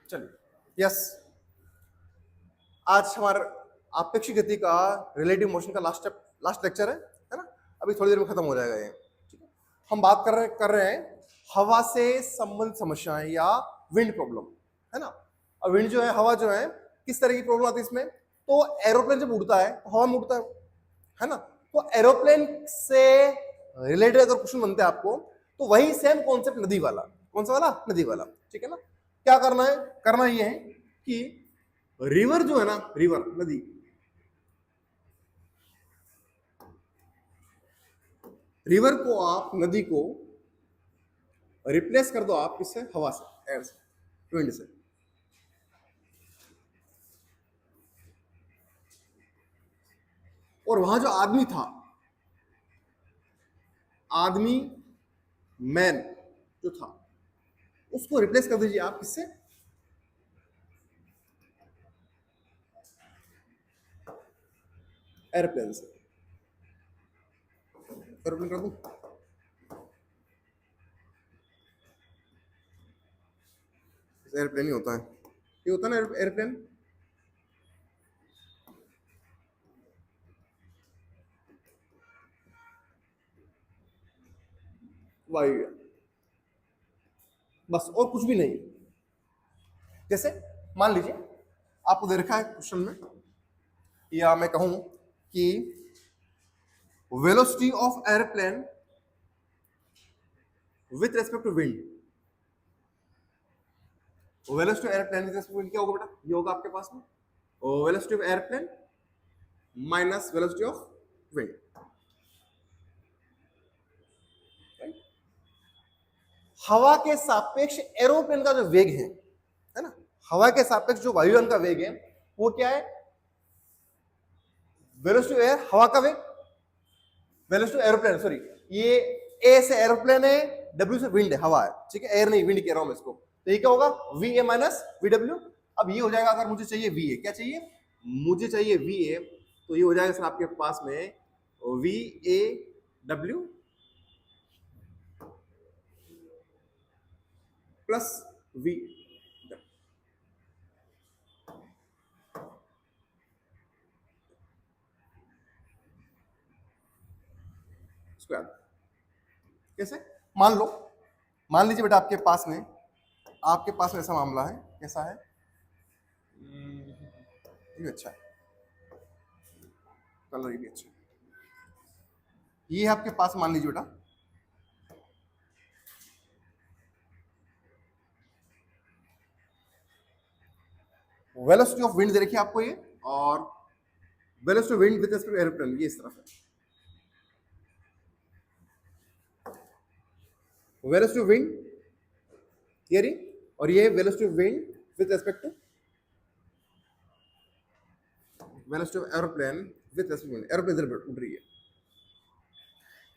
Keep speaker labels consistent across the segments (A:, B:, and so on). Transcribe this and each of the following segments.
A: चलिए यस, आज हमारा आपेक्षिक गति का रिलेटिव मोशन का लास्ट लेक्चर है ना। अभी थोड़ी देर में खत्म हो जाएगा ये। ठीक है, हम बात कर रहे हैं हवा से संबंधित समस्याएं या विंड प्रॉब्लम, है ना। और विंड जो है, हवा जो है, किस तरह की प्रॉब्लम आती है इसमें। तो एरोप्लेन जब उड़ता है तो हवा में उड़ता है ना। तो एरोप्लेन से रिलेटेड अगर क्वेश्चन बनते हैं आपको, तो वही सेम कॉन्सेप्ट नदी वाला। कौन सा वाला? नदी वाला। ठीक है ना। क्या करना है? करना ये है कि रिवर जो है ना, रिवर नदी, रिवर को आप, नदी को रिप्लेस कर दो आप किससे? हवा से, एयर से, विंड से। और वहां जो आदमी था, आदमी मैन जो था, उसको रिप्लेस कर दीजिए आप किससे? एयरप्लेन से। एयरप्लेन कर दूं? एयरप्लेन ही होता है, ये होता है ना एयरप्लेन। वायु, बस, और कुछ भी नहीं। जैसे मान लीजिए आपको दे रखा है क्वेश्चन में, या मैं कहूं कि velocity of airplane with respect to wind. Velocity of airplane with respect to wind क्या होगा बेटा? ये होगा आपके पास में velocity of airplane minus velocity of wind. हवा के सापेक्ष एरोप्लेन का जो वेग है ना, हवा के सापेक्ष जो वायुयान का वेग है, वो क्या है? वेलोसिटी ऑफ एयर, हवा का वेग। वेलोसिटी ऑफ एरोप्लेन, सॉरी, ये ए से एरोप्लेन है, डब्ल्यू से विंड है, हवा है। ठीक है, एयर नहीं, विंड कह रहा हूं मैं इसको। तो ये क्या होगा? V A minus V W. अब ये हो जाएगा, अगर मुझे चाहिए वी ए, क्या चाहिए? मुझे चाहिए वी ए, तो ये हो जाएगा सर आपके पास में V A W plus V square. कैसे? मान लीजिए बेटा आपके पास में ऐसा मामला है। कैसा है? ये अच्छा है, कलर ये भी अच्छा है। ये है आपके पास, मान लीजिए बेटा, वेलोसिटी ऑफ विंड दे रखी है आपको ये, और velocity of wind with respect to aeroplane ये इस तरफ है। वेलोसिटी ऑफ विंड ये रही, और ये velocity of wind with respect to velocity of aeroplane with respect to wind. Aeroplane इधर उड़ रही है,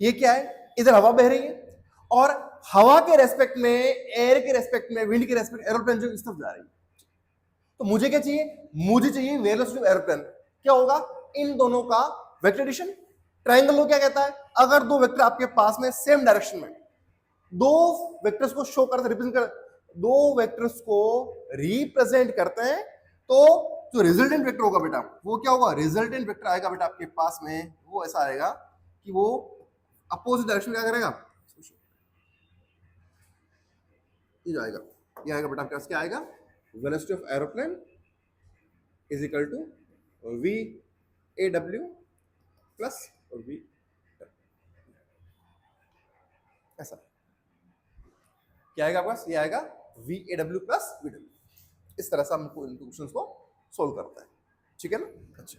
A: ये क्या है? इधर हवा बह रही है, और हवा के रेस्पेक्ट में, एयर के रेस्पेक्ट में, विंड के रेस्पेक्ट एरोप्लेन जो इस तरफ जा रही है। तो मुझे क्या चाहिए? मुझे चाहिए वेलोसिटी ऑफ एरोप्लेन। क्या होगा? इन दोनों का वेक्टर एडिशन। ट्रायंगल लो क्या कहता है? अगर दो वेक्टर आपके पास में सेम डायरेक्शन में, दो वेक्टर्स को शो करते, दो वेक्टर्स को रिप्रेजेंट करते हैं, तो जो रिजल्टेंट वेक्टर होगा बेटा, वो क्या होगा? रिजल्टेंट वेक्टर आएगा बेटा आपके पास में, वो ऐसा आएगा कि वो अपोजिट डायरेक्शन में क्या करेगा? ये आएगा, ये आएगा बेटा आपके पास। क्या आएगा? Velocity of aeroplane is equal to V A W plus V, ऐसा क्या आएगा आपके पास? ये आएगा V A W plus V W. इस तरह से हम इन क्वेश्चंस को सोल्व करते हैं। ठीक है ना? अच्छा,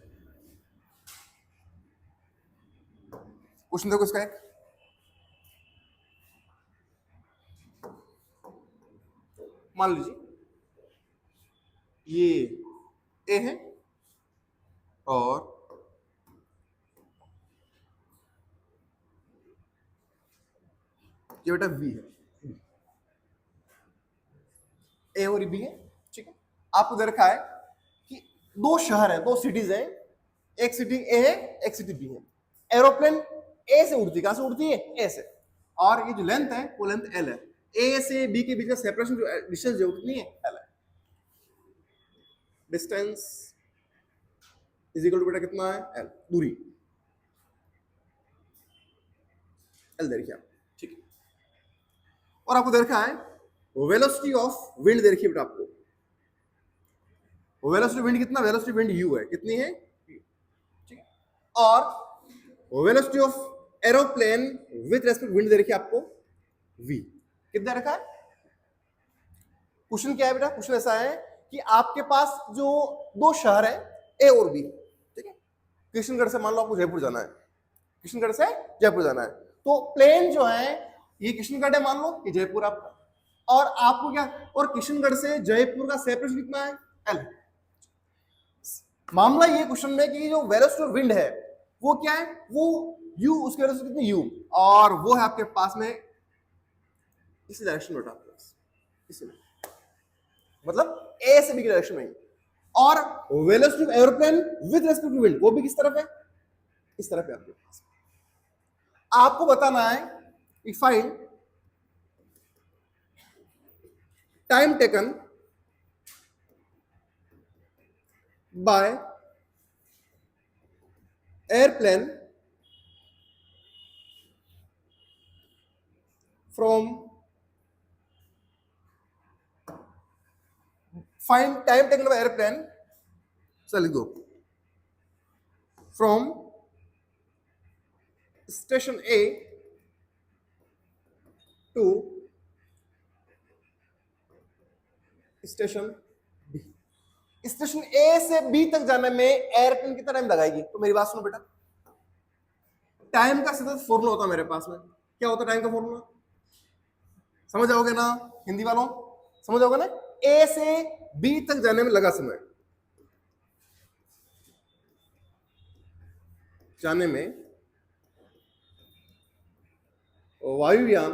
A: क्वेश्चन देखो इसका एक। मान लीजिए ये ए है, और ये बेटा वी है, ए और बी है। ठीक है, आपको दे रखा है कि दो शहर है, दो सिटीज है, एक सिटी ए है, एक सिटी बी है। एरोप्लेन ए से उड़ती, कहां से उड़ती है? ए से, और ये जो लेंथ है वो लेंथ एल है। ए से बी के बीच का सेपरेशन, जो डिस्टेंस जो, कितनी है? एल है। डिस्टेंस इज इक्वल टू बेटा कितना है एल, दूरी एल दे रखिए आप, ठीक है। और आपको दे रखा है वेलोसिटी ऑफ विंड दे रखी है बेटा आपको, वेलोसिटी विंड कितना, वेलोसिटी विंड यू है, कितनी है, ठीक है। और velocity of aeroplane with respect wind दे रखी है आपको v, कितना रखा है। क्वेश्चन क्या है बेटा, क्वेश्चन ऐसा है कि आपके पास जो दो शहर है ए और बी, ठीक है, किशनगढ़ से मान लो आपको जयपुर जाना है, किशनगढ़ से जयपुर जाना है, तो प्लेन जो है ये किशनगढ़ है मान लो, ये जयपुर आपका, और आपको क्या, और किशनगढ़ से जयपुर का सेपरेशन कितना है एल। मामला ये क्वेश्चन में कि जो वेलोसिटी ऑफ विंड है वो क्या है, वो u, उसकी वेलोसिटी कितनी u, और वो है आपके पास में इसी डायरेक्शन में बेटा, इसी में, मतलब ए से बी की डायरेक्शन में। और velocity of aeroplane with respect to wind वो भी किस तरफ है, इस तरफ है आपके पास। आपको बताना है कि find time taken by airplane from, find time taken by airplane, चल दो, from station A to station B. Station A से बी तक जाने में एयरप्लेन कितना टाइम लगाएगी, तो मेरी बात सुनो बेटा, टाइम का सीधा फॉर्मूला होता है मेरे पास में, क्या होता है टाइम का फॉर्मूला, समझ आओगे ना हिंदी वालों, समझ आओगे ना, ए से बी तक जाने में लगा समय, जाने में वायुयान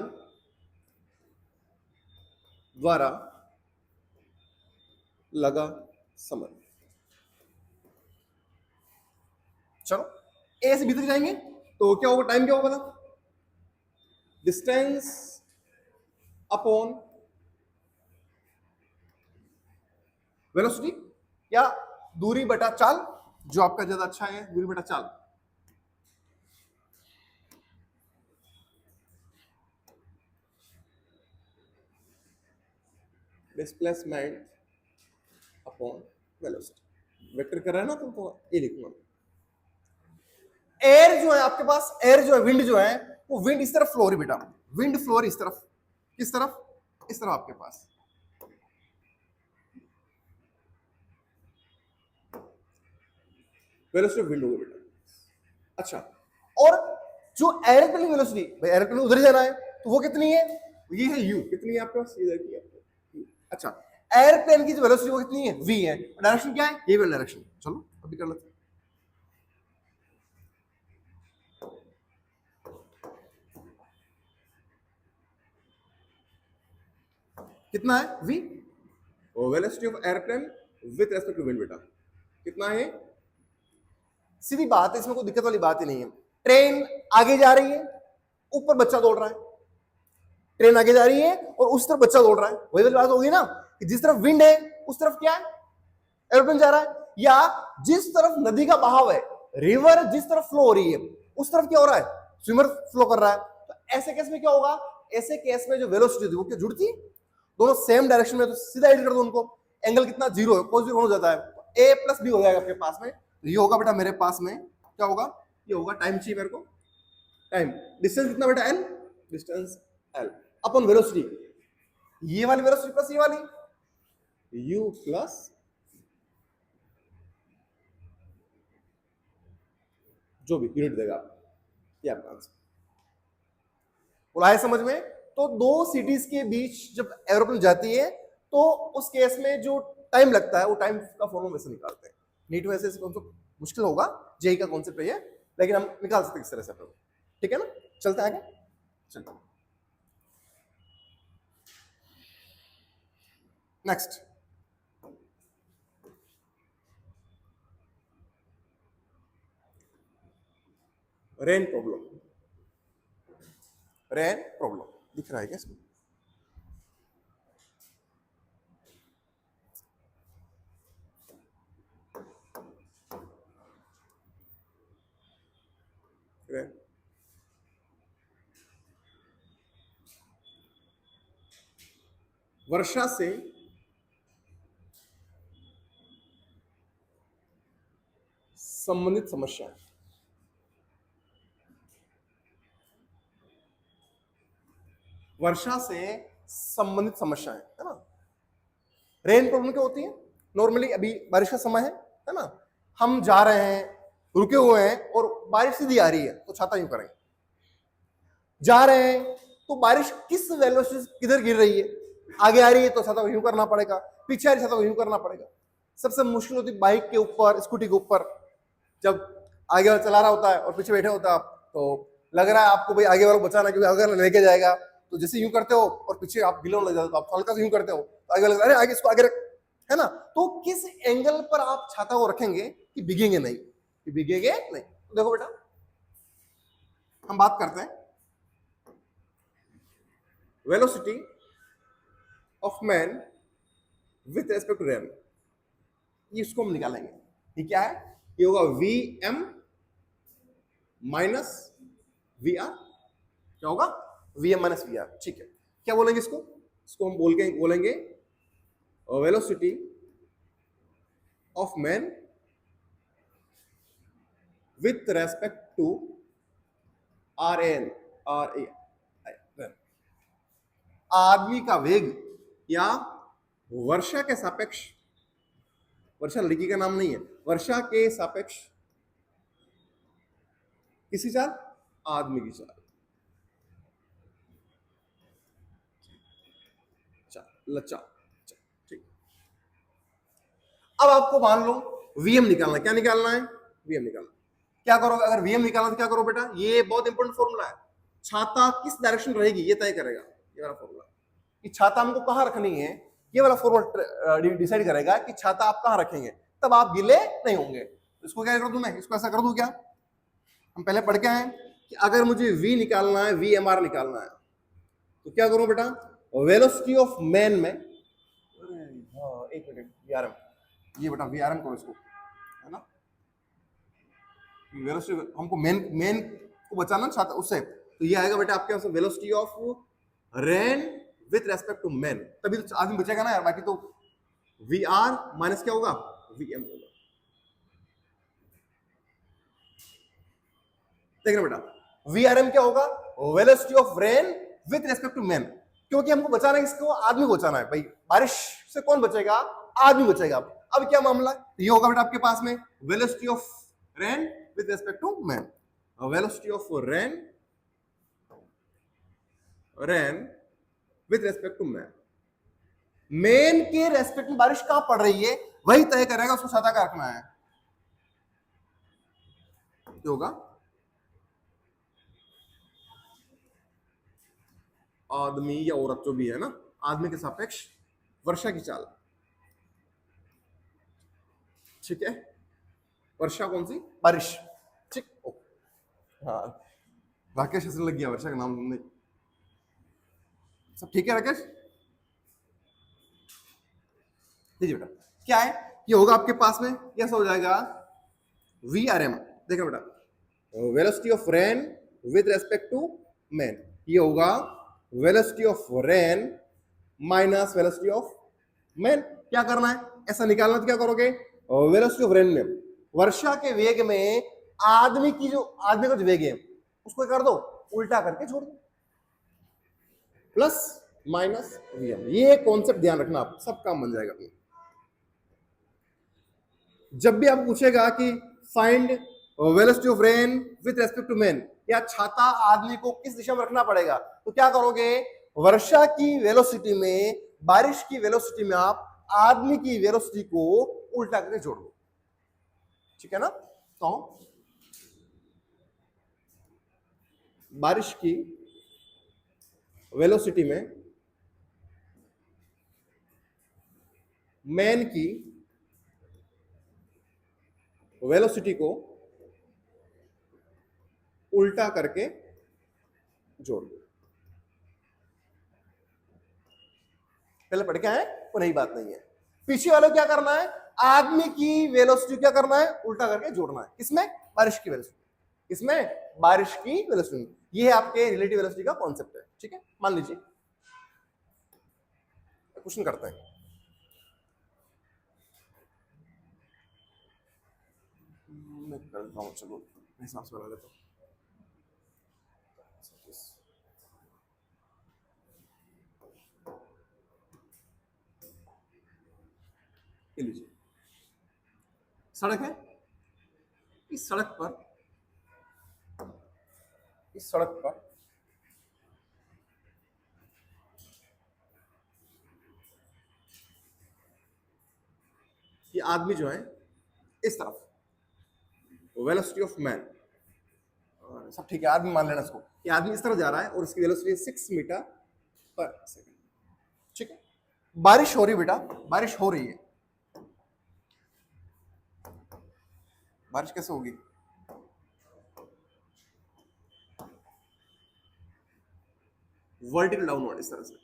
A: द्वारा लगा समय। चलो ए से बी तक जाएंगे तो क्या होगा, टाइम क्या होगा, डिस्टेंस अपॉन वेलोसिटी, या दूरी बटा चाल, जो आपका ज्यादा अच्छा है, दूरी बटा चाल। डिस्प्लेसमेंट अपॉन वेलोसिटी, वेक्टर कर रहा है ना तुम, तो ये लिखूंगा। एयर जो है आपके पास, एयर जो है, विंड जो है, वो विंड इस तरफ फ्लो हो रही बेटा, विंड फ्लो इस तरफ, किस तरफ, इस तरफ आपके पास, वेलोसिटी ऑफ विंड होगी बेटा। अच्छा, और जो एयरप्लेन की वेलोसिटी, भाई एयरप्लेन उधर जाना है तो वो कितनी है, ये है u, कितनी है आपके पास, ये देखिए आपको। अच्छा, एयरप्लेन की जो वेलोसिटी वो कितनी है, v है, डायरेक्शन क्या है, ये वाला डायरेक्शन। चलो अभी कर लेते हैं, कितना है v, velocity of airplane with respect to wind बेटा कितना है। सीधी बात है, इसमें कोई दिक्कत वाली बात ही नहीं है। ट्रेन आगे जा रही है, ऊपर बच्चा दौड़ रहा है, ट्रेन आगे जा रही है और उस तरफ बच्चा दौड़ रहा है, वही वाली बात होगी ना कि जिस तरफ विंड है उस तरफ क्या है, एरोप्लेन जा रहा है, या जिस तरफ नदी का बहाव है, रिवर जिस तरफ फ्लो हो रही है उस तरफ क्या हो रहा है, स्विमर फ्लो कर रहा है। तो ऐसे केस में क्या होगा, ऐसे केस में जो वेलोसिटी होती है वो क्या जुड़ती है, दोनों सेम डायरेक्शन में, तो सीधा एड कर दो उनको, एंगल कितना, जीरो है, कोई जीरो हो जाता है, ए प्लस बी हो जाएगा आपके पास में। ये होगा बेटा मेरे पास में क्या होगा, ये होगा, टाइम चाहिए मेरे को, टाइम, डिस्टेंस कितना बेटा L, distance L upon velocity, ये वाली वेलोसिटी प्लस ये वाली u प्लस जो भी यूनिट देगा ये आपका आंसर। बोला है समझ में। तो दो सिटीज के बीच जब एरोप्लेन जाती है तो उस केस में जो टाइम लगता है वो टाइम का फॉर्मूला वैसे निकालते हैं। नीट में ऐसे मुश्किल होगा, जेई का कॉन्सेप्ट है, लेकिन हम निकाल सकते हैं इस तरह से, ठीक है ना। चलते हैं आगे, चलते हैं next. Rain problem, rain problem दिख रहा है क्या इसमें, रेन। वर्षा से संबंधित समस्या, वर्षा से संबंधित समस्याएं, है ना। रेन प्रॉब्लम क्या होती है? नॉर्मली अभी बारिश का समय है ना, हम जा रहे हैं, रुके हुए हैं और बारिश सीधी आ रही है तो छाता यूं करेंगे। जा रहे हैं तो बारिश किस वेलोसिटी से किधर गिर रही है, आगे आ रही है तो छाता को यूं करना पड़ेगा, पीछे आ रही छाता को यूं करना पड़ेगा। सबसे मुश्किल होती है बाइक के ऊपर, स्कूटी के ऊपर, जब आगे वाला चला रहा होता है और पीछे बैठे होता है आप, तो लग रहा है आपको भाई आगे वाला बचाना क्योंकि आगे वाला लेके जाएगा, तो जैसे यूं करते हो और पीछे आप गिलोन लग जाते हो, आप हल्का से यूं करते हो तो आगे वाला अरे आगे इसको आगे रख, है ना। तो किस एंगल पर आप छाता को रखेंगे कि भीगेंगे नहीं, कि भीगेंगे नहीं। तो देखो बेटा, हम बात करते हैं velocity of man with respect to rain, इसको हम निकालेंगे। ये क्या है? ये होगा V M minus V R. क्या होगा? V M minus V R. ठीक है, क्या बोलेंगे इसको? इसको हम बोलेंगे velocity of man with respect to R N, R A, आदमी का वेग या वर्षा के सापेक्ष, वर्षा लड़की का नाम नहीं है, वर्षा के सापेक्ष किसी चाल? आदमी की चाल। लच्चा, ठीक। अब आपको मान लो वीएम निकालना है। क्या निकालना है? वीएम निकालना। क्या करोगे अगर वीएम निकालना? तो क्या करो बेटा, ये बहुत इंपॉर्टेंट फॉर्मूला है। छाता किस डायरेक्शन रहेगी ये तय करेगा, ये वाला फॉर्मूला। कि छाता हमको कहां रखनी है, ये वाला फॉर्मूला डिसाइड करेगा कि छाता आप कहां रखेंगे, तब आप गीले नहीं होंगे। इसको क्या कर दूं मैं? इसको ऐसा कर दूं क्या? हम पहले पढ़ के आए कि अगर मुझे वी निकालना है, वी एम आर निकालना है, तो क्या करूं बेटा? वेलोसिटी ऑफ मैन में, एक मिनट, वीआरएम, ये बेटा वीआरएम करो इसको, है ना। वेलोसिटी हमको मेन को बचाना छाता उससे, तो ये आएगा बेटा आपके पास velocity of rain with respect to man, तभी तो आदमी बचेगा ना यार, बाकी तो वी आर माइनस क्या होगा? वी एम होगा। देखना बेटा, वी आर एम क्या होगा? Velocity of rain with respect to man, क्योंकि हमको बचाना है किसको? आदमी को बचाना है भाई। बारिश से कौन बचेगा? आदमी बचेगा। अब क्या मामला? ये होगा बेटा आपके पास में velocity of rain with respect to man, velocity of rain with respect to man. Man के रेस्पेक्ट में बारिश कहां पड़ रही है वही तय करेगा उसको छाता का रखना है। क्या होगा? आदमी या औरत जो भी है ना, आदमी के सापेक्ष वर्षा की चाल, ठीक है। वर्षा कौन सी? बारिश, ठीक। हाँ, राकेश हंसने लग गया वर्षा का नाम सुनने। सब ठीक है राकेश? देखिए बेटा क्या है, ये होगा आपके पास में, कैसा हो जाएगा? V R M. देखो बेटा, velocity of rain with respect to man, ये होगा velocity of rain minus velocity of man. क्या करना है? ऐसा निकालना तो क्या करोगे? वेलोसिटी ऑफ रेन में वर्षा के वेग में आदमी का जो वेग है उसको कर दो उल्टा करके छोड़ दो, प्लस माइनस वीएम। ये कॉन्सेप्ट ध्यान रखना, आप सब काम बन जाएगा। जब भी आप पूछेगा कि find velocity of rain with respect to man, या छाता आदमी को किस दिशा में रखना पड़ेगा, तो क्या करोगे? वर्षा की वेलोसिटी में, बारिश की वेलोसिटी में आप आदमी की वेलोसिटी को उल्टा करके जोड़ दो, ठीक है ना। तो बारिश की वेलोसिटी में मैन की वेलोसिटी को उल्टा करके जोड़ दो। पहले पढ़ के आए, वो नई बात नहीं है। पीछे वाले क्या करना है? आदमी की वेलोसिटी क्या करना है? उल्टा करके जोड़ना है। किसमें? बारिश की वेलोसिटी। इसमें बारिश की वेलोसिटी, ये है आपके रिलेटिव वेलोसिटी का कॉन्सेप्ट है, ठीक है। मान लीजिए क्वेश्चन करते हैं, मैं कर देता हूँ, चलो हिसाब से बना लेता हूँ। ये लीजिए, सड़क है, इस सड़क पर ये आदमी जो है इस तरफ, वेलोसिटी ऑफ मैन, सब ठीक है, आदमी मान लेना इसको, ये आदमी इस तरफ जा रहा है और इसकी वेलोसिटी 6 मीटर पर सेकंड, ठीक है। बारिश हो रही बेटा, बारिश हो रही है, बारिश कैसे होगी, वर्टिकल डाउनवर्ड इस तरह से,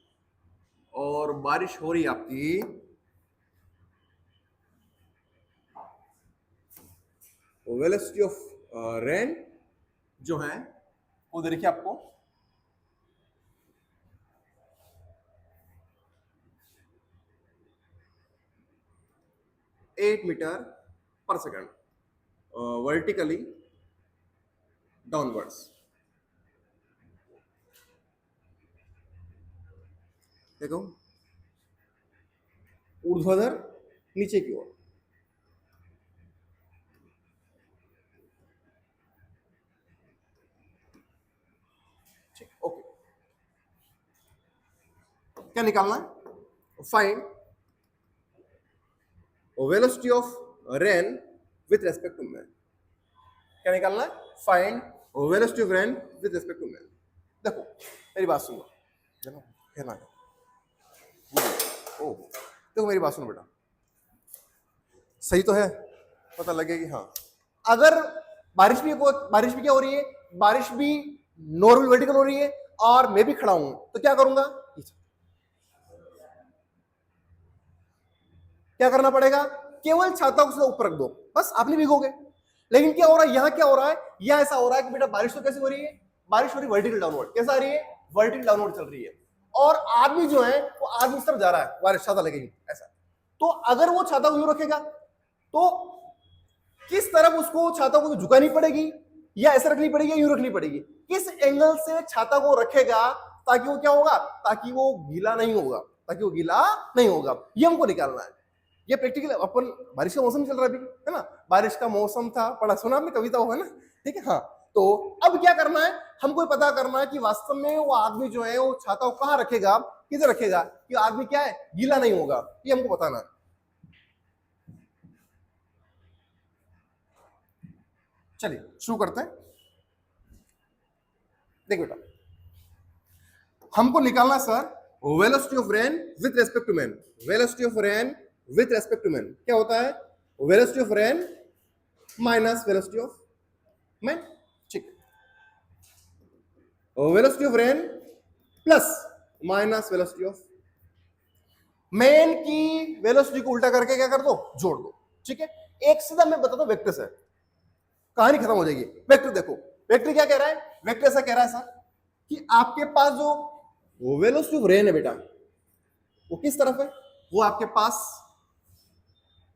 A: और बारिश हो रही है आपकी वेलोसिटी ऑफ रेन जो है वो देखिए आपको 8 metre per second vertically downwards. देखो ऊर्ध्वाधर नीचे की ओर, ठीक, ओके। क्या निकालना है, find velocity of rain with respect to man. क्या निकालना है, find velocity of rain with respect to man. देखो मेरी बात सुनो, ओ देखो मेरी बात सुनो बेटा, सही तो है, पता लगे कि हाँ, अगर बारिश भी क्या हो रही है, बारिश भी नॉर्मल वर्टिकल हो रही है और मैं भी खड़ा हूं, तो क्या करूंगा, क्या करना पड़ेगा, केवल छाता को सीधा ऊपर रख दो, बस आप नहीं भीगोगे। लेकिन क्या हो रहा है, यहां क्या हो रहा है, यहां ऐसा हो रहा है कि बेटा बारिश तो कैसे हो रही है, बारिश हो रही है वर्टिकल डाउनवर्ड, कैसा आ रही है, वर्टिकल डाउनवर्ड चल रही है, और आदमी जो है वो आदमी इस तरफ जा रहा है, बारिश छाता लगेगी ऐसा। तो अगर वो छाता को यूं रखेगा तो किस तरफ उसको छाता को झुकानी पड़ेगी, या ऐसे रखनी पड़ेगी या यूं रखनी पड़ेगी, किस एंगल से छाता को रखेगा ताकि वो क्या होगा, ताकि वो गीला नहीं होगा, ये हमको निकालना है। ये प्रैक्टिकल अपन, बारिश का मौसम चल रहा है अभी, है ना, बारिश का मौसम था, पढ़ा सुना आपने, कविता हो, है ना, ठीक है। हाँ, तो अब क्या करना है, हमको पता करना है कि वास्तव में वो आदमी जो है वो छाता को कहां रखेगा, किधर रखेगा, कि आदमी क्या है, गीला नहीं होगा, ये हमको बताना है। चलिए शुरू करते हैं। देख बेटा, हमको निकालना sir velocity of rain with respect to man. Velocity of rain with respect to man क्या होता है, velocity of rain minus velocity of man, ठीक। Velocity of rain plus minus velocity of man की वेलोसिटी को उल्टा करके क्या कर दो, जोड़ दो, ठीक है। एक सीधा मैं बताता हूं वेक्टर से, कहानी खत्म हो जाएगी। वेक्टर देखो, वेक्टर क्या कह रहा है, वेक्टर ऐसा कह रहा है सर कि आपके पास जो वेलोसिटी ऑफ रेन है बेटा, वो किस तरफ है, वो आपके पास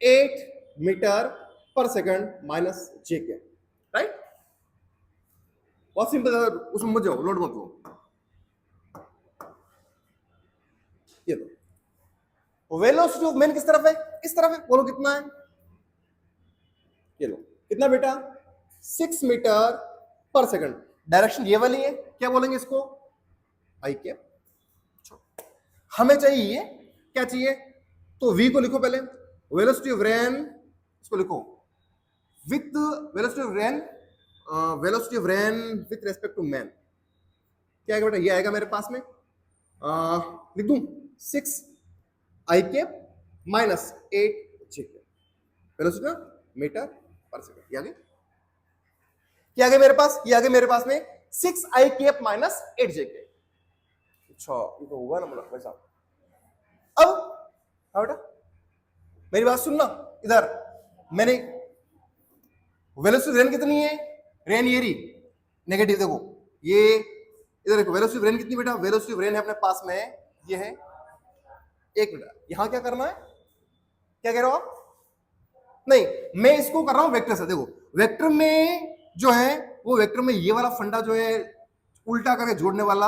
A: 8 मीटर पर सेकंड माइनस जे के, राइट। बहुत सिंपल, उसमें मत जाओ, लोड मत लो। ये लो, वेलोसिटी ऑफ मैन किस तरफ है, इस तरफ है, बोलो कितना है, ये लो कितना बेटा, 6 मीटर पर सेकंड, डायरेक्शन ये वाली है, क्या बोलेंगे इसको, आई कैप। हमें चाहिए क्या चाहिए, तो v को लिखो पहले, वेलोसिटी ऑफ रेन, इसको लिखो with velocity of rain, velocity of rain with respect to man, क्या आएगा बेटा, ये आएगा मेरे पास में, लिख दूं 6 आई कैप माइनस 8 जे cap, velocity metre per second, ये आगे क्या आ गया मेरे पास, ये आ गया मेरे पास में 6 आई कैप माइनस 8 जे कैप। अच्छा ये तो हुआ ना मतलब वैसा। अब हाँ बेटा मेरी बात सुनना, इधर मैंने वेलोसिटी रेन कितनी है, रेन ये रही नेगेटिव, देखो ये इधर देखो वेलोसिटी ऑफ रेन कितनी बेटा, वेलोसिटी ऑफ रेन है अपने पास में ये है 1 मीटर। यहां क्या करना है, क्या कह रहे हो आप, नहीं मैं इसको कर रहा हूं वेक्टर से। देखो वेक्टर में जो है वो वेक्टर में ये वाला फंडा जो है उल्टा करके जोड़ने वाला,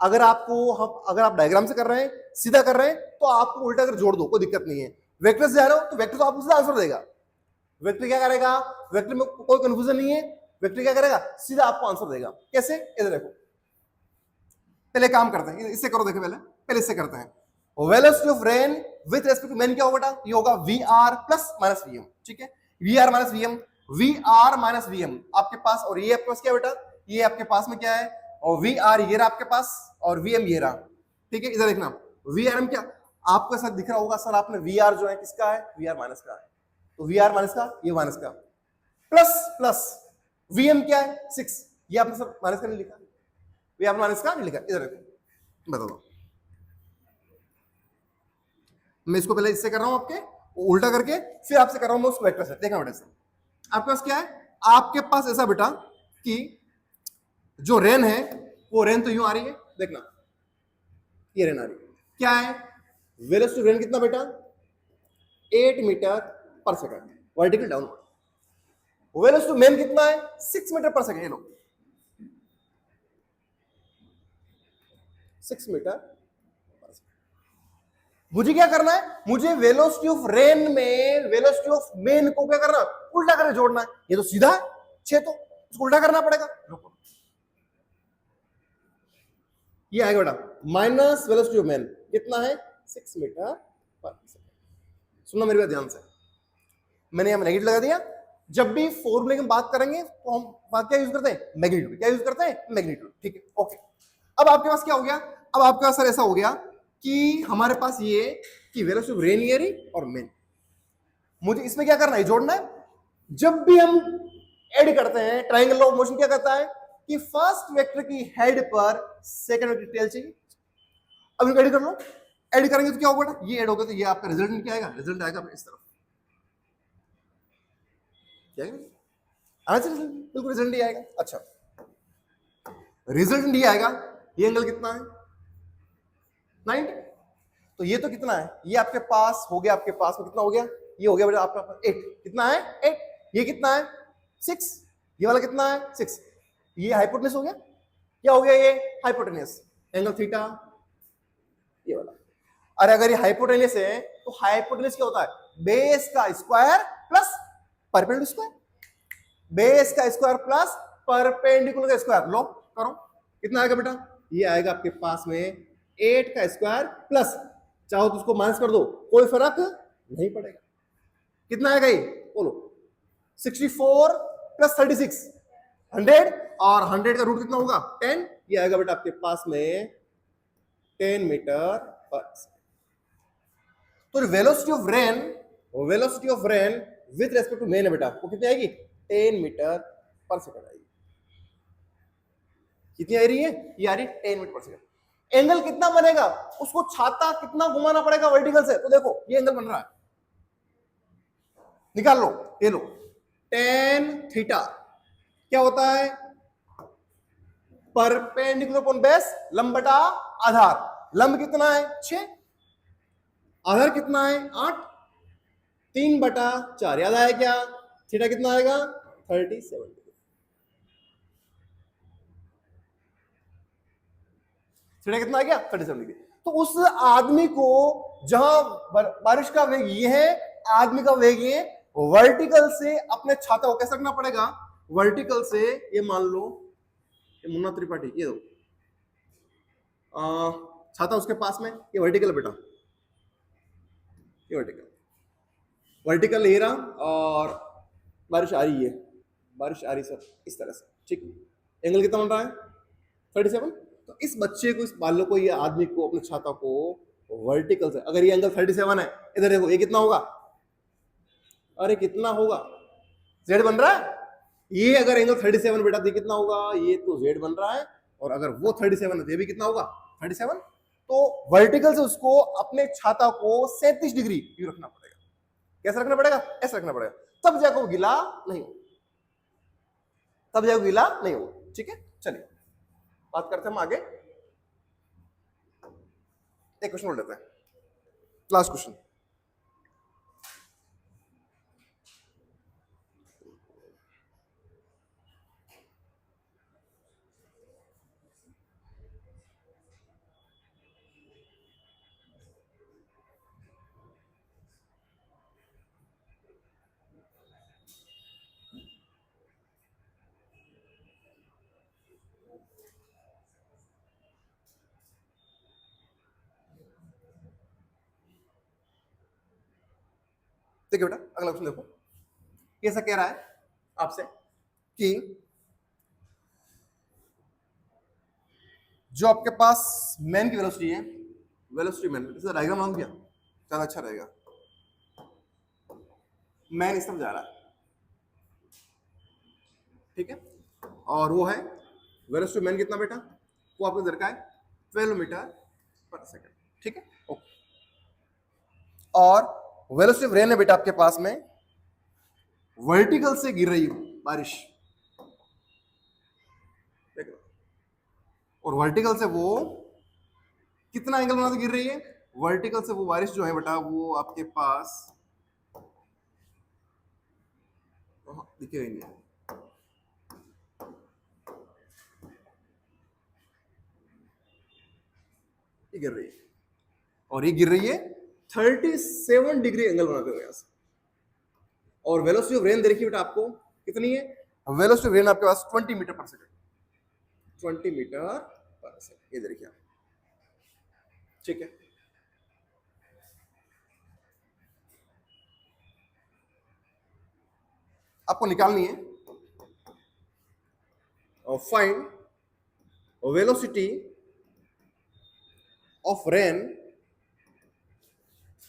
A: अगर आप डायग्राम से कर रहे हैं सीधा कर रहे हैं तो आपको उल्टा कर जोड़ दो, कोई दिक्कत नहीं है। वेक्टर से जा रहे हो तो वेक्टर तो आपको सीधा आंसर देगा। वेक्टर क्या करेगा, वेक्टर में कोई कंफ्यूजन नहीं है, वेक्टर क्या करेगा सीधा आपको आंसर देगा। कैसे, इधर देखो पहले काम करते हैं, इससे करो, देखो पहले इससे करते हैं। Velocity of rain with respect to man क्या होगा बेटा, ये होगा वीआर प्लस माइनस वीएम। ठीक है, VR minus VM, VR minus VM आपके पास, और ये आपके पास क्या बेटा, ये आपके पास में क्या है, और वीआर ये रहा आपके पास और वीएम ये रहा। ठीक है, इधर देखना वीआर में क्या आपको ऐसा दिख रहा होगा, सर आपने वीआर जो है किसका है, वीआर माइनस का है, तो वीआर माइनस का, ये माइनस का, प्लस प्लस वीएम क्या है 6, ये आपने सर माइनस का नहीं लिखा, वीआर माइनस का नहीं लिखा। इधर देखो बता दो, मैं इसको पहले इससे कर रहा हूं आपके उल्टा करके, फिर आपसे कर रहा हूं मैं उसको वेक्टर से। देखना बेटा, आपके पास क्या है, आपके पास ऐसा बेटा कि जो रेन है वो रेन तो यूं आ रही है, देखना ये रेन आ रही है, क्या है वेलोसिटी रेन कितना बेटा 8 metre per second vertical downward. Velocity man कितना है 6 मीटर पर सेकंड, ये लो 6 मीटर पर सेकंड। मुझे क्या करना है, मुझे वेलोसिटी ऑफ रेन में वेलोसिटी ऑफ मेन को क्या करना, उल्टा करके जोड़ना है। ये तो सीधा है 6, तो उसको उल्टा करना पड़ेगा। ये आएगा बेटा माइनस वेलोसिटी ऑफ मेन कितना है 6 मीटर पर सेकंड। सुनना मेरी बात ध्यान से, मैंने यहां नेगेटिव लगा दिया। जब भी फॉर्मूले की बात करेंगे तो हम बात क्या यूज करते हैं, मैग्नीट्यूड। क्या यूज करते हैं, मैग्नीट्यूड। ठीक है, ओके। अब आपके पास क्या हो गया, अब आपके पास सर ऐसा हो गया कि हमारे पास ये कि वेलोसिटी ऑफ रेन ये रही और मेन, मुझे इसमें क्या करना है, जोड़ना है। जब भी हम ऐड करते हैं, ट्रायंगल ऑफ मोशन क्या कहता है कि फर्स्ट वेक्टर की हेड पर सेकंड वेक्टर टेल चाहिए। अब इनको ऐड कर लो, ऐड करेंगे तो क्या होगा, ये ऐड होगा तो ये आपका रिजल्ट क्या आएगा, रिजल्ट आएगा इस तरफ, क्या आना चाहिए, बिल्कुल रिजल्ट नहीं आएगा। अच्छा, रिजल्ट नहीं आएगा, ये एंगल कितना है 90, तो ये तो कितना है, ये आपके पास हो गया, आपके पास में कितना हो गया, ये हो गया बेटा आपका 8, कितना है 8, ये कितना है 6, ये वाला कितना है 6, ये हाइपोटेनस हो गया, क्या हो गया ये हाइपोटेनस, एंगल थीटा ये वाला। अरे अगर ये हाइपोटेनस है तो हाइपोटेनस क्या होता है, बेस का square plus perpendicular square, base का स्क्वायर प्लस परपेंडिकुलर का स्क्वायर। लो करो, कितना आएगा बेटा, ये आएगा आपके पास में 8 का स्क्वायर प्लस, चाहो तो उसको माइनस कर दो कोई फर्क नहीं पड़ेगा। कितना आएगा ये बोलो, 64 प्लस 36 100, और 100 का रूट कितना होगा 10, ये आएगा बेटा आपके पास में 10 मीटर पर सेकंड। तो velocity of rain with respect to man है बेटा, वो कितनी आएगी 10 मीटर पर सेकंड आएगी। कितनी आ रही है, ये आ रही 10 मीटर पर सेकंड। एंगल कितना बनेगा, उसको छाता कितना घुमाना पड़ेगा वर्टिकल से, तो देखो ये एंगल बन रहा है, निकाल लो, ये लो tan थीटा क्या होता है, परपेंडिकुलर अपॉन बेस, लंब बटा आधार। लंब कितना है 6, आधार कितना है 8, 3 बटा 4, याद आया क्या, थीटा कितना आएगा 37 डिग्री। थीटा कितना आ गया 37 डिग्री। तो उस आदमी को जहां बारिश का वेग ये है, आदमी का वेग ये, वर्टिकल से अपने छाता को कैसे रखना पड़ेगा, वर्टिकल से, ये मान लो ये मुन्ना त्रिपाठी, ये दो छाता उसके पास में, ये वर्टिकल बेटा, ये वर्टिकल ले रहा, और बारिश आ रही है, बारिश आ रही सर इस तरह से, ठीक। एंगल कितना बन रहा है 37। तो इस बच्चे को, इस बालों को, ये आदमी को, अपने छाता को वर्टिकल से, अगर ये एंगल 37 है, इधर देखो ये कितना होगा, अरे कितना होगा, जेड बन रहा है। ये अगर एंगल 37 बेटा तो कितना होगा, ये तो जेड बन रहा है, और अगर वो 37 है तो ये भी कितना होगा 37। तो वर्टिकल से उसको अपने छाता को 37 डिग्री यूं रखना पड़ेगा। कैसे रखना पड़ेगा, ऐसे रखना पड़ेगा, तब जाकर वो गिला नहीं हो। तब जाकर गीला नहीं होगा। ठीक है, चलिए बात करते हैं हम आगे। एक क्वेश्चन और लेते हैं, लास्ट क्वेश्चन। देखिए बेटा अगला क्वेश्चन देखो, कैसा कह रहा है आपसे कि जो आपके पास मैन की वेलोसिटी है, वेलोसिटी मैन, इसका डायग्राम नाम क्या ज्यादा अच्छा रहेगा। मैन इस तरफ जा रहा है, ठीक है, और वो है वेलोसिटी मैन कितना बेटा, वो आपको दे रखा है 12 मीटर पर सेकंड। ठीक है, ओके। और वेलोसिटी रेन है बेटा आपके पास में वर्टिकल से गिर रही बारिश, देख लो, और वर्टिकल से वो कितना एंगल बना के गिर रही है, वर्टिकल से वो बारिश जो है बेटा वो आपके पास दिखे नहीं है, ये गिर रही है, और ये गिर रही है 37 डिग्री एंगल बनाते हुए यहां से। और वेलोसिटी ऑफ रेन देखिए बेटा आपको कितनी है, वेलोसिटी ऑफ रेन आपके पास 20 metre per second, 20 metre per second, ये देखिए आप। ठीक है, आपको निकालनी है और find velocity of rain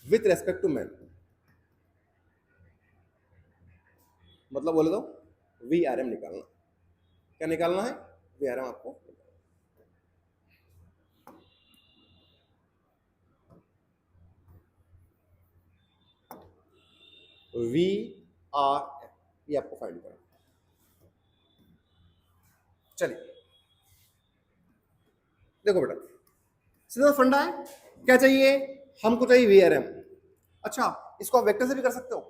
A: with respect to man, मतलब बोले तो VRM निकालना। क्या निकालना है, VRM आपको। VRM ये आपको फाइंड करना। चलिए देखो बेटा सीधा फंडा है, क्या चाहिए हमको, चाहिए VRM। अच्छा इसको आप वेक्टर से भी कर सकते हो,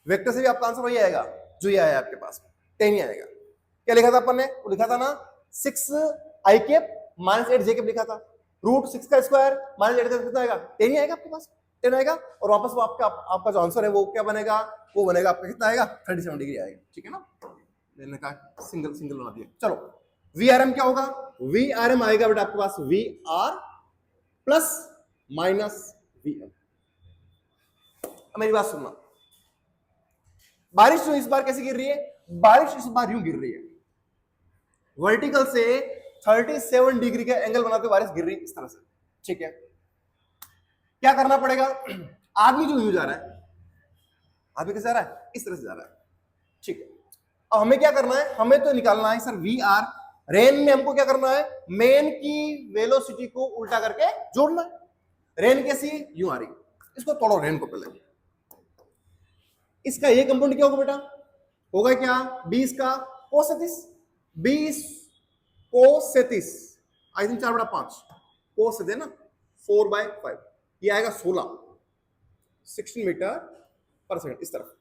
A: वेक्टर से भी आपका आंसर वही आएगा जो ये आया आपके पास, 10 ही आएगा। क्या लिखा था अपन ने, वो लिखा था ना 6i cap minus 8j cap लिखा था, रूट 6 का स्क्वायर माइनस 8 का कितना आएगा, 10 ही आएगा आपके पास, 10 आएगा। और वापस वो आपका जो आंसर है वो क्या बनेगा, वो बनेगा आपका कितना आएगा, 37 डिग्री आएगा। ठीक है ना, मैंने कहा सिंगल सिंगल बना दिया। चलो VRM क्या होगा, VRM आएगा बेटा आपके पास VR प्लस माइनस VM। मेरी बात सुनना, बारिश जो इस बार कैसे गिर रही है, बारिश इस बार यूं गिर रही है, वर्टिकल से 37 डिग्री का एंगल बनाते बारिश गिर रही है इस तरह से। ठीक है, क्या करना पड़ेगा, आदमी जो यूं जा रहा है, आदमी कैसे जा रहा है, इस तरह से जा रहा है। ठीक है, अब हमें क्या करना है, हमें तो निकालना है सर VR, रेन में हमको क्या करना है, मेन की वेलोसिटी को उल्टा करके जोड़ना है। रेन कैसी यूं आ रही, इसको तोड़ो रेन को पहले, इसका ये कंपोनेंट क्या होगा बेटा, होगा क्या 20 का cos 37, 20 cos 37 I think 4/5 cos से ना 4/5, ये आएगा 16 मीटर पर सेकंड इस तरफ।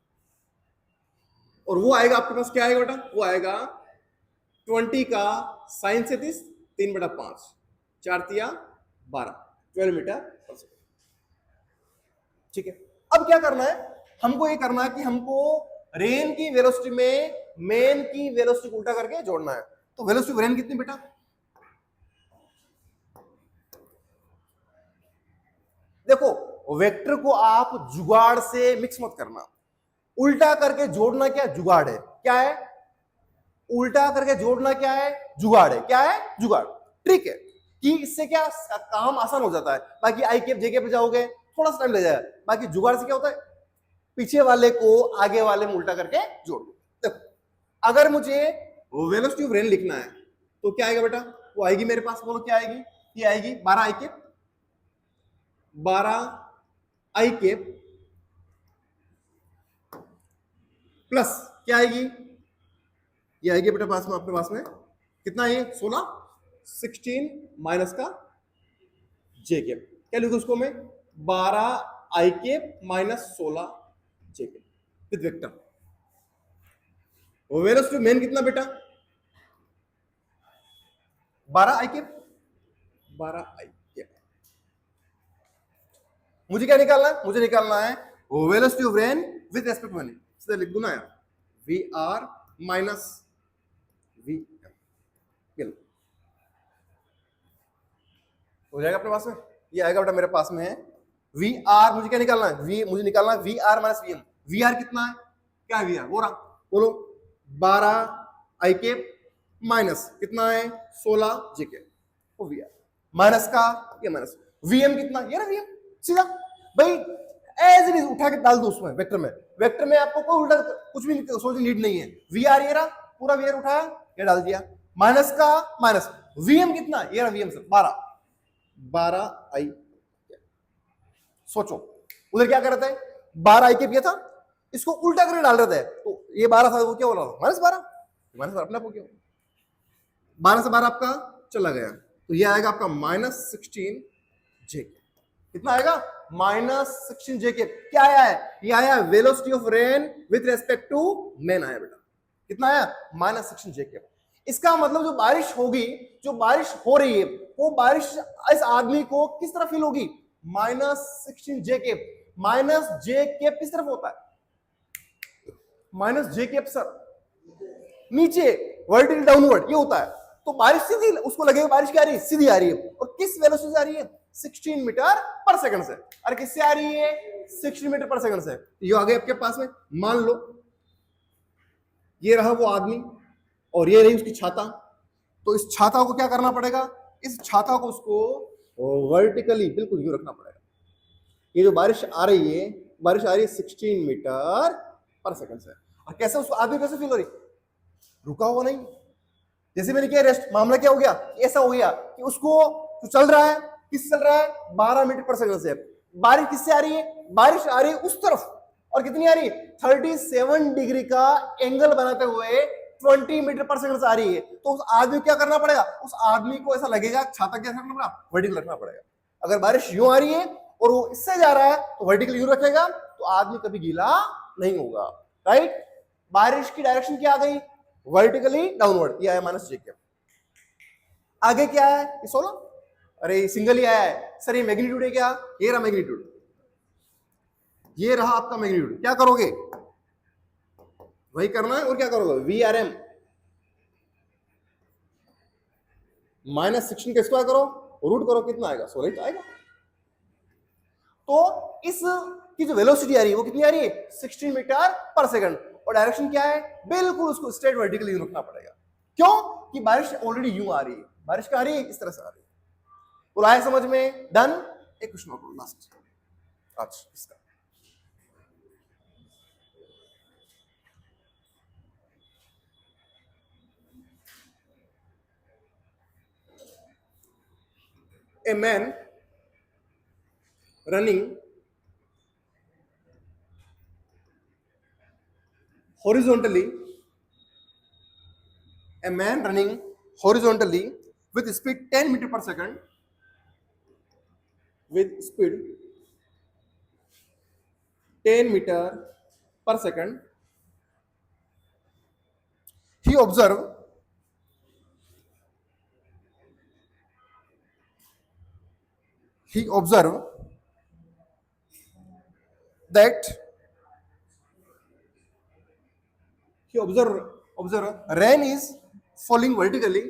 A: और वो आएगा आपके पास क्या आएगा बेटा, वो आएगा 20 का sin 37 3/5, 4 तिया 12, 12 मीटर पर सेकंड। ठीक है, अब क्या करना है, हमको ये करना है कि हमको रेन की वेलोसिटी में मेन की वेलोसिटी को उल्टा करके जोड़ना है। तो वेलोसिटी ऑफ रेन कितनी बेटा, देखो वेक्टर को आप जुगाड़ से मिक्स मत करना, उल्टा करके जोड़ना क्या जुगाड़ है, क्या है, उल्टा करके जोड़ना क्या है, जुगाड़ है, क्या है जुगाड़। ट्रिक है कि इससे क्या काम आसान हो जाता है, बाकी आई कैप जे कैप पे जाओगे थोड़ा सा टाइम ले जाएगा, बाकी जुगाड़ से क्या होता है, पीछे वाले को आगे वाले में उल्टा करके जोड़ दो। देखो अगर मुझे वेलोसिटी ऑफ रेन लिखना है तो क्या आएगा बेटा, वो आएगी मेरे पास, बोलो क्या आएगी, ये आएगी 12i cap, 12i cap plus क्या आएगी, ये आएगी बेटा पास में, अपने पास में कितना है, 16, 16 माइनस का जे कैप, क्या लिखूं उसको मैं, 12 I cap minus 16 J cap with vector. Velocity man कितना बेटा, 12 आई कैप, 12 आई कैप। मुझे क्या निकालना है, मुझे निकालना है velocity of rain with respect to, सीधा लिख दूं ना यार, V R minus V M, हो जाएगा अपने पास में, ये आएगा बेटा मेरे पास में है वी आर, मुझे क्या निकालना है, वी मुझे निकालना है V R minus V M. V R कितना है, क्या है वी आर, वो रहा, बोलो 12 आई कैप माइनस कितना है 16 जे कैप, वो वी आर माइनस का ये माइनस, वी एम कितना, ये रहा वी एम, सीधा भाई एज इट इज उठा के डाल दो उसमें वेक्टर में, वेक्टर में आपको कोई उल्टा कुछ भी सोचने नीड नहीं है, वी आर ये रहा, पूरा वी आर उठाया ये डाल दिया, माइनस का माइनस, वी एम कितना, ये रहा वी एम सर 12, 12 आई, सोचो उधर क्या कर रहे थे, 12 आई के पिया था, इसको उल्टा करके डाल रहे थे, तो ये 12 था, वो क्या हो रहा था -12, -12 अपने आप हो गया, 12 से 12 आपका चला गया, तो ये आएगा आपका -16 जे, कितना आएगा -16 जे के, क्या आया है, ये आया velocity of rain with respect to man आया बेटा, कितना आया -16 जे के। इसका मतलब जो बारिश होगी, जो बारिश हो रही है, वो बारिश इस आदमी को किस तरह फील होगी, -16 जे के, माइनस जे के किस तरफ होता है, माइनस जे के सर नीचे, वर्टिकल डाउनवर्ड ये होता है, तो बारिश सीधी उसको लगेगा बारिश क्या आ रही है, सीधी आ रही है, और किस वेलोसिटी से आ रही है, 16 मीटर पर सेकंड से, अरे किससे आ रही है, 16 मीटर पर सेकंड से, ये आ गए आपके पास में, मान लो ये रहा वो आदमी और ये रही उसकी छाता, तो इस छाता को क्या करना पड़ेगा, इस छाता को उसको वर्टिकली बिल्कुल यूं रखना पड़ेगा, ये जो बारिश आ रही है, बारिश आ रही है 16 मीटर पर सेकंड से, और कैसे उसको आदमी कैसे फील हो रही, रुका हुआ नहीं, जैसे मैंने किया रेस्ट, मामला क्या हो गया, ऐसा हो गया कि उसको तो चल रहा है, किस चल रहा है 12 मीटर पर सेकंड से, बारिश किससे आ रही है, बारिश आ रही है उस तरफ, और कितनी आ रही है 37 डिग्री का एंगल बनाते हुए 20 मीटर पर सेकंड से आ रही है, तो उस आदमी को क्या करना पड़ेगा, उस आदमी को ऐसा लगेगा छाता क्या रखना पड़ेगा, वर्टिकल रखना पड़ेगा, अगर बारिश यूं आ रही है और वो इससे जा रहा है तो वर्टिकल यूं रखेगा, तो आदमी कभी गीला नहीं होगा, राइट, बारिश की डायरेक्शन क्या आ गई, वर्टिकली डाउनवर्ड, ये आया -जे के, आगे क्या है ये 16, अरे सिंगल ही आया है सर, ये मैग्नीट्यूड है क्या, ये रहा मैग्नीट्यूड, ये रहा आपका मैग्नीट्यूड, क्या करोगे वही करना है, और क्या करोगे वी आर एम -16 का स्क्वायर करो, रूट करो, कितना आएगा 16 तो आएगा, तो इस की जो वेलोसिटी आ रही है वो कितनी आ रही है 16 मीटर पर सेकंड, और डायरेक्शन क्या है, बिल्कुल उसको स्ट्रेट वर्टिकली रखना पड़ेगा, क्यों कि बारिश ऑलरेडी यूं आ रही है, बारिश का आ रही है इस तरह से आ रही है, तो आया समझ में, डन, एक क्वेश्चन और लास्ट आज इसका, a man running horizontally, a man running horizontally with speed 10 meter per second, with speed 10 meter per second, he observed that he observe rain is falling vertically,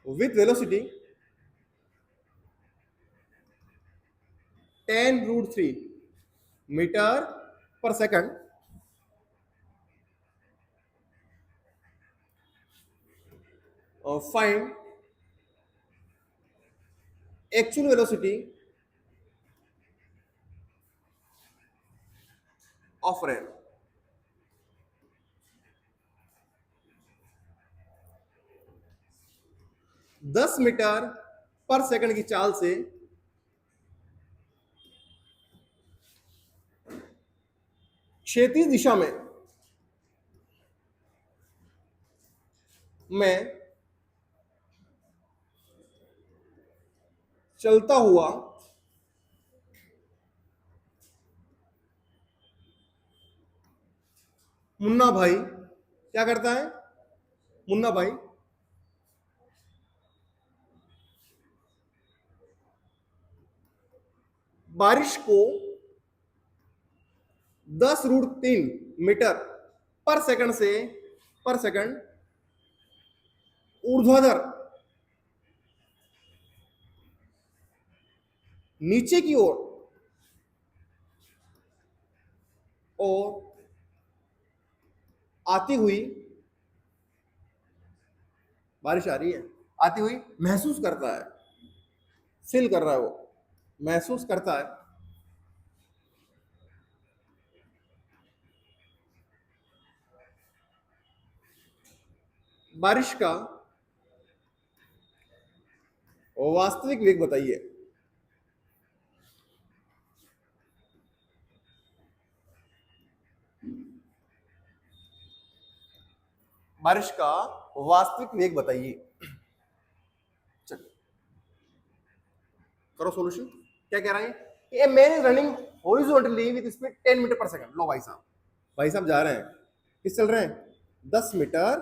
A: with velocity 10√3 meter per second, find actual velocity of rain, 10 metre per second की चाल से क्षैतिज दिशा में मैं चलता हुआ मुन्ना भाई क्या करता है? मुन्ना भाई बारिश को 10√3 मीटर पर सेकंड ऊर्ध्वाधर नीचे की ओर और आती हुई, बारिश आ रही है, आती हुई महसूस करता है, फील कर रहा है, वो महसूस करता है बारिश का वास्तविक वेग बताइए। बारिश का वास्तविक वेग बताइए। चलिए करो सॉल्यूशन। क्या कह रहा है? A man is running horizontally with speed 10 metre per second. लो भाई साहब जा रहे हैं, किस चल रहे हैं? 10 मीटर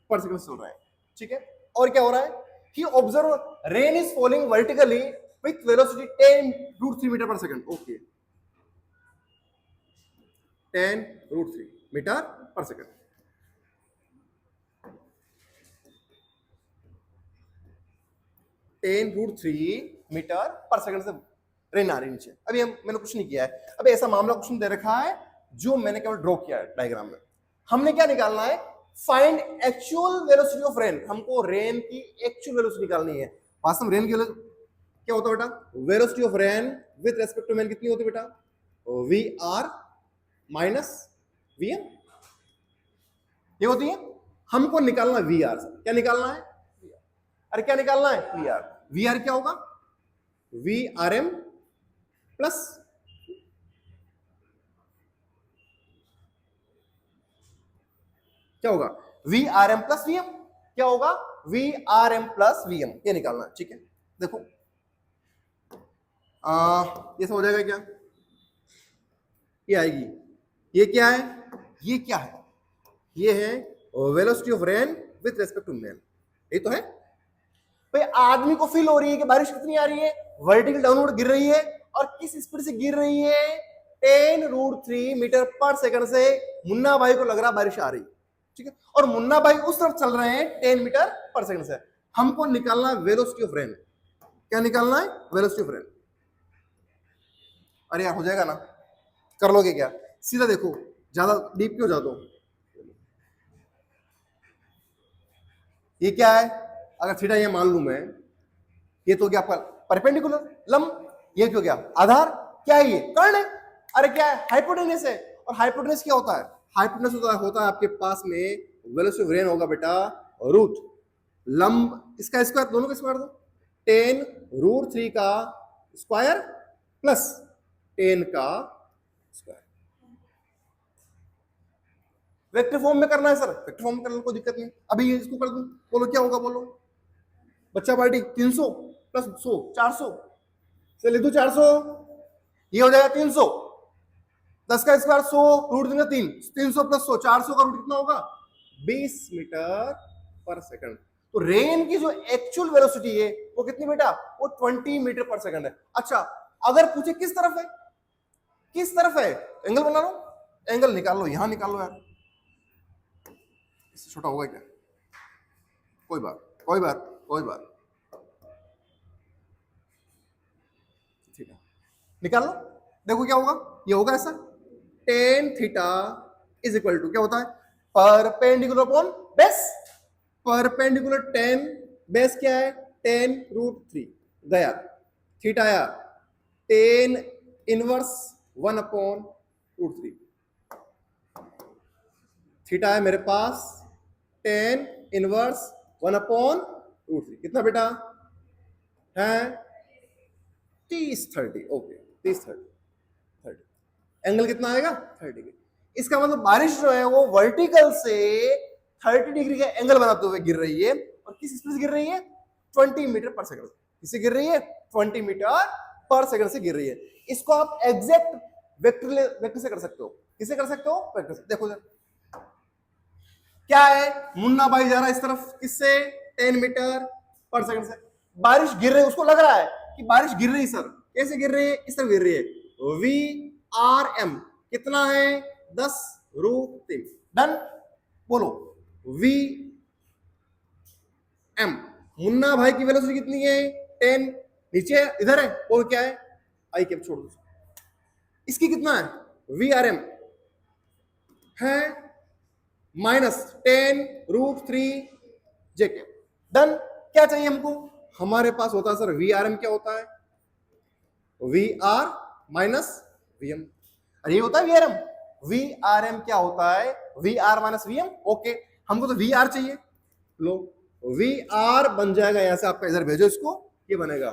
A: पर सेकंड चल रहे हैं, ठीक है। और क्या हो रहा है? He observe rain is falling vertically with velocity 10√3 metre per second. Okay, 10√3 metre per second. √3 metre per second से रेन आ रही नीचे। अभी मैंने कुछ नहीं किया है, अभी ऐसा मामला कुछ नहीं दे रखा है जो मैंने केवल ड्रॉ किया है डायग्राम में। हमने क्या निकालना है? Find actual velocity of rain. हमको रेन की एक्चुअल वेलोसिटी निकालनी है। वास्तव में रेन की क्या होता है बेटा? Velocity of rain with respect to man कितनी होती है बेटा? V R minus V M, ये होती है। हमको निकालना वी आर। क्या निकालना है? अरे क्या निकालना है? V are. वी आर क्या होगा? वी आर एम प्लस क्या होगा? V R M plus V M. क्या होगा? V R M plus V M, ये निकालना है, ठीक है। देखो ये सब हो जाएगा क्या? ये आएगी। ये क्या है? ये क्या है? ये है velocity of rain with respect to man. ये तो है भाई। आदमी को फील हो रही है कि बारिश कितनी आ रही है, वर्टिकल डाउनवर्ड गिर रही है, और किस स्पीड से गिर रही है? 10√3 मीटर पर सेकंड से मुन्ना भाई को लग रहा बारिश आ रही, ठीक है। और मुन्ना भाई उस तरफ चल रहे हैं 10 मीटर पर सेकंड से। हमको निकालना है वेलोसिटी ऑफ रेन। क्या निकालना है? Velocity of rain. अरे यार हो जाएगा ना? कर लोगे क्या? सीधा देखो, ज्यादा डीप क्यों जाते हो? ये क्या है? अगर थीटा ये मान लू मैं, ये तो क्या आपका परपेंडिकुलर लंब, ये क्यों गया? आधार। क्या है ये? कर्ण है। अरे क्या है? हाइपोटेनस है। और हाइपोटेनस क्या होता है? हाइपोटेनस होता है आपके पास में वेलोसिटी ऑफ रेन होगा बेटा रूट लंब, इसका स्क्वायर, दोनों का स्क्वायर दो, 10√3 का स्क्वायर प्लस 10 का स्क्वायर। वेक्टर फॉर्म में करना है सर, वेक्टर फॉर्म में करने में कोई दिक्कत नहीं। अभी इसको कर दूं, बोलो क्या होगा? बोलो बच्चा पार्टी। 300 प्लस 100 400 से ले दू 400, ये हो जाएगा 300। 10 का स्क्वायर 100 रूट देंगे 3, 300 प्लस 100 400 का रूट कितना होगा? 20 मीटर पर सेकंड। तो रेन की जो एक्चुअल वेलोसिटी है वो कितनी बेटा? वो 20 मीटर पर सेकंड है। अच्छा, अगर पूछे किस तरफ है, किस तरफ है, एंगल बना लो, एंगल निकाल लो, यहां निकाल लो यार, इससे छोटा होगा क्या? कोई बात कोई बात कोई बात, ठीक है निकाल लो। देखो क्या होगा? ये होगा ऐसा, tan theta is equal to क्या होता है? Perpendicular upon base. Perpendicular 10, base क्या है? 10√3 गया, थीटा आया 10 इनवर्स 1/√3। थीटा है मेरे पास 10 इनवर्स 1/√3। कितना बेटा? है 30-30, ओके 30-30 एंगल कितना आएगा 30 डिग्री। इसका मतलब बारिश जो है वो वर्टिकल से 30 डिग्री का एंगल बनाते हुए गिर रही है, और किस स्पीड से गिर रही है 20 मीटर पर सेकंड। किससे गिर रही है 20 मीटर पर सेकंड से गिर रही है। इसको आप एग्जैक्ट वेक्टर से कर सकते हो। किससे कर सकते हो वेक्टर से। देखो सर क्या है, मुन्ना भाई जा रहा है इस तरफ, किससे 10 मीटर पर सेकंड से। बारिश गिर रही है, उसको लग रहा है कि बारिश गिर रही है सर। कैसे गिर रही है, इस तरफ गिर रही है। VRM कितना है 10√3। डन। बोलो VM, मुन्ना भाई की वेलोसिटी कितनी है 10, नीचे इधर है, और क्या है आई कैप छोड़ दो। इसकी कितना है VRM है -10√3 JK। डन। क्या चाहिए हमको, हमारे पास होता है सर VRM क्या होता है VR माइनस VM। अरे ये होता है VRM। VRM क्या होता है VR माइनस VM। ओके हमको तो VR चाहिए। लो VR बन जाएगा, यहां से आपका इधर भेजो इसको, ये बनेगा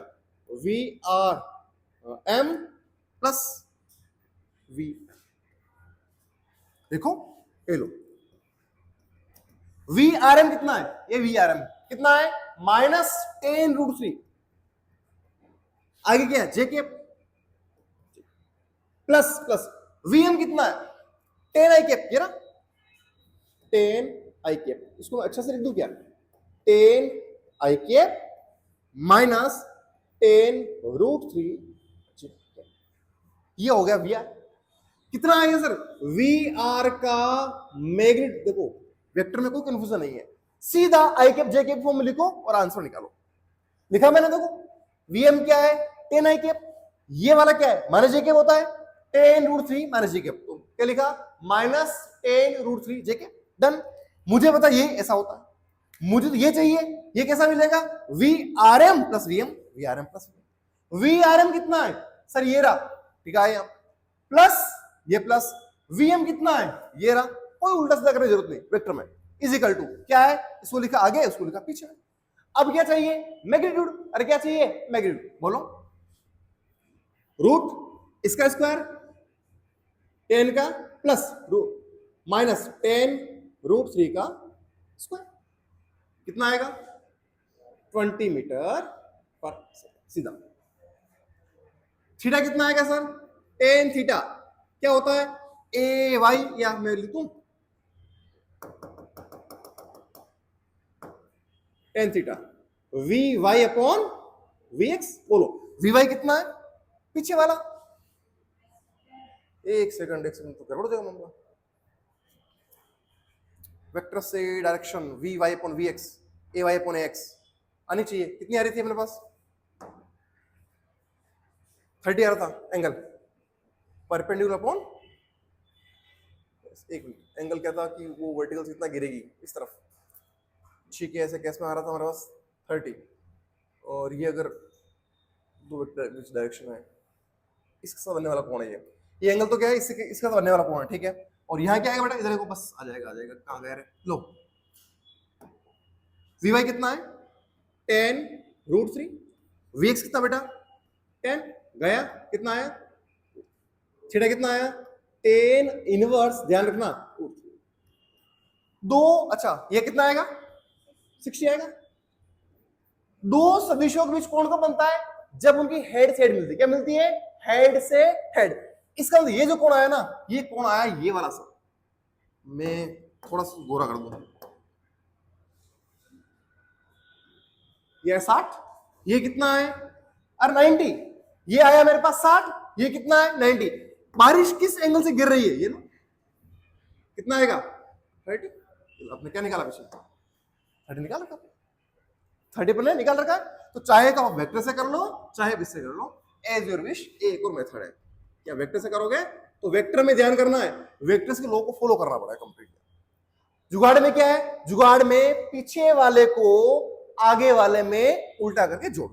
A: VRM प्लस V। देखो ये लो VRM कितना है, ये VRM कितना है -10√3। आगे क्या है JK प्लस प्लस VM कितना है 10 आई कैप, ये ना 10 आई कैप। इसको अच्छा से लिख दूं क्या 10 आई कैप माइनस 10√3 JK। ये हो गया VR। कितना आएगा सर VR का मैग्नीट्यूड। देखो वेक्टर में कोई कंफ्यूजन नहीं है, सीधा आई कैप जे कैप फॉर्म में लिखो और आंसर निकालो। लिखा मैंने, देखो VM क्या है 10 आई कैप, ये वाला क्या है माइनस जे कैप होता है 10√3 माइनस जे कैप। तो क्या लिखा -10√3 जे कैप। डन। मुझे पता ये ऐसा होता है, मुझे तो ये चाहिए, ये कैसा मिलेगा VRM plus VM। VRM plus VRM कितना है सर, ये रहा, ठीक है, प्लस ये प्लस VM कितना है, ये रहा। कोई उल्टा सीधा करने की जरूरत नहीं, वेक्टर में इजिकल टू क्या है, इसको लिखा आगे उसको लिखा पीछे। अब क्या चाहिए मैग्नीट्यूड। अरे क्या चाहिए मैग्नीट्यूड, बोलो रूट इसका स्क्वायर 10 का प्लस माइनस 10√3 का स्क्वायर कितना आएगा 20 मीटर पर सेकंड। सीधा थीटा कितना आएगा सर 10 थीटा क्या होता है AY, या मैं लिखूं 10 थीटा VY अपॉन VX। बोलो VY कितना है पीछे वाला, एक सेकंड तो गड़बड़ हो जाएगा मामला। वेक्टर से direction VY upon VX AY upon AX आनी चाहिए। कितनी आ रही थी अपने पास 30 आ रहा था एंगल परपेंडिकुलर अपॉन, एक मिनट, एंगल क्या था कि वो वर्टिकल से कितना गिरेगी इस तरफ, ठीक है, ऐसे केस में आ रहा था हमारे पास 30, और ये अगर दो वेक्टर डायरेक्शन है, इसके साथ बनने वाला कोण है ये एंगल तो क्या है इसके साथ बनने वाला कोण है, ठीक है। और यहाँ क्या आएगा बेटा, इधर देखो, बस आ जाएगा कहाँ गया रे, लो VY कितना है 10√3, VX कितना बेटा 10 गया, कितना आया थीटा कितना आया 10 इनवर्स, ध्यान रखना 2, अच्छा ये कितना आएगा 60 आएगा। दो सदिशों के बीच कोण कब बनता है जब उनकी हेड से हेड मिलती है। क्या मिलती है हेड से हेड। इसका मतलब ये जो कोण आया ना, ये कोण आया ये वाला सर, मैं थोड़ा सा गोरा कर दूं, ये 60, ये कितना है अरे 90, ये आया मेरे पास 60, ये कितना है 90। बारिश किस एंगल से गिर रही है ये ना, कितना आएगा 30। आपने क्या निकाला पीछे 30 निकाल रखा, 30 पर निकाल रखा है। तो चाहे तो आप वेक्टर से कर लो चाहे इससे कर लो, एज योर विश। एक और मेथड है, क्या वेक्टर से करोगे तो वेक्टर में ध्यान करना है, वेक्टर्स के लॉ को फॉलो करना पड़ा है कंप्लीटली। जुगाड़ में क्या है, जुगाड़ में पीछे वाले को आगे वाले में उल्टा करके जोड़,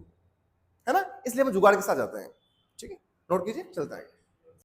A: है ना, इसलिए हम जुगाड़ के साथ जाते हैं। ठीक है, नोट कीजिए, चलता है।